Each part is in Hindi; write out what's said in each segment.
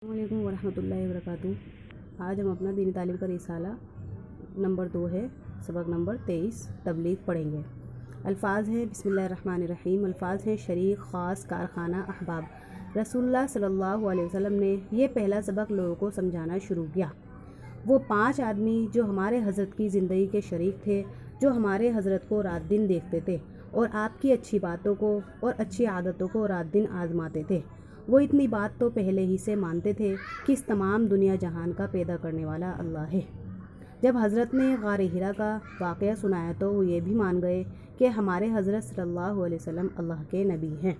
अस्सलामुअलैकुम वरहमतुल्लाहि वबरकातुहू। आज हम अपना दीनी तालीम का रिसाला नंबर 2 है, सबक नंबर 23 तबलीग पढ़ेंगे। अल्फाज हैं बिस्मिल्लाहिर्रहमानिर्रहीम। अल्फाज हैं शरीक, ख़ास, कारखाना, अहबाब। रसूलुल्लाह सल्लल्लाहु अलैहि वसल्लम ने यह पहला सबक लोगों को समझाना शुरू किया। वो 5 आदमी जो हमारे हज़रत की ज़िंदगी के शरीक थे, जो हमारे हज़रत को रात दिन देखते थे और आपकी अच्छी बातों को और अच्छी आदतों को रात दिन आजमाते थे। वो इतनी बात तो पहले ही से मानते थे कि इस तमाम दुनिया जहान का पैदा करने वाला अल्लाह है। जब हज़रत ने गार हिरा का वाक़या सुनाया तो वो ये भी मान गए कि हमारे हज़रत सल्लल्लाहु अलैहि वसल्लम अल्लाह के नबी हैं।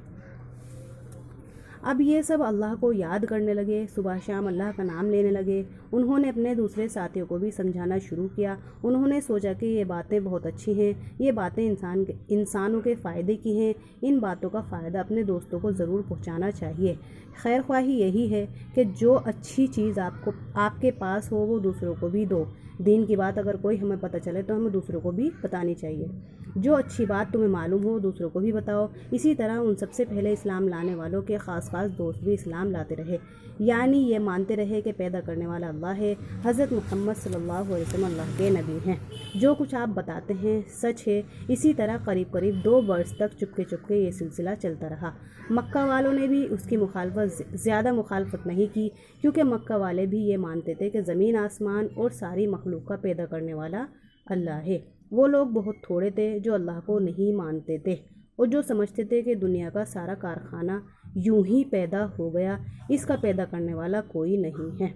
अब ये सब अल्लाह को याद करने लगे, सुबह शाम अल्लाह का नाम लेने लगे। उन्होंने अपने दूसरे साथियों को भी समझाना शुरू किया। उन्होंने सोचा कि ये बातें बहुत अच्छी हैं, ये बातें इंसानों के फ़ायदे की हैं, इन बातों का फ़ायदा अपने दोस्तों को ज़रूर पहुंचाना चाहिए। खैर ख्वाही यही है कि जो अच्छी चीज़ आपके पास हो वो दूसरों को भी दो। दीन की बात अगर कोई हमें पता चले तो हमें दूसरों को भी बतानी चाहिए। जो अच्छी बात तुम्हें मालूम हो दूसरों को भी बताओ। इसी तरह उन सबसे पहले इस्लाम लाने वालों के ख़ास दोस्त भी इस्लाम लाते रहे, यानी ये मानते रहे कि पैदा करने वाला अल्लाह है, हज़रत मोहम्मद सल्लल्लाहु अलैहि वसल्लम अल्लाह के नबी हैं। जो कुछ आप बताते हैं सच है। इसी तरह करीब करीब 2 वर्ष तक चुपके चुपके ये सिलसिला चलता रहा। मक्का वालों ने भी उसकी ज़्यादा मुखालफत नहीं की, क्योंकि मक्का वाले भी ये मानते थे कि ज़मीन आसमान और सारी मखलूक का पैदा करने वाला अल्लाह है। वो लोग बहुत थोड़े थे जो अल्लाह को नहीं मानते थे और जो समझते थे कि दुनिया का सारा कारखाना यूं ही पैदा हो गया, इसका पैदा करने वाला कोई नहीं है।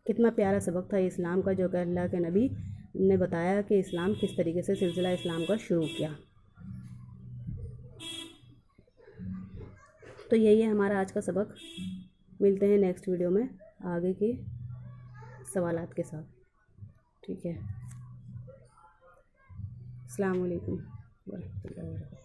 कितना प्यारा सबक था इस्लाम का, जो कि अल्लाह के नबी ने बताया कि इस्लाम किस तरीके से सिलसिला इस्लाम का शुरू किया। तो यही है हमारा आज का सबक। मिलते हैं नेक्स्ट वीडियो में आगे के सवालात के साथ। ठीक है। अस्सलाम वालेकुम वरहमतुल्लाहि वबरकातुहू।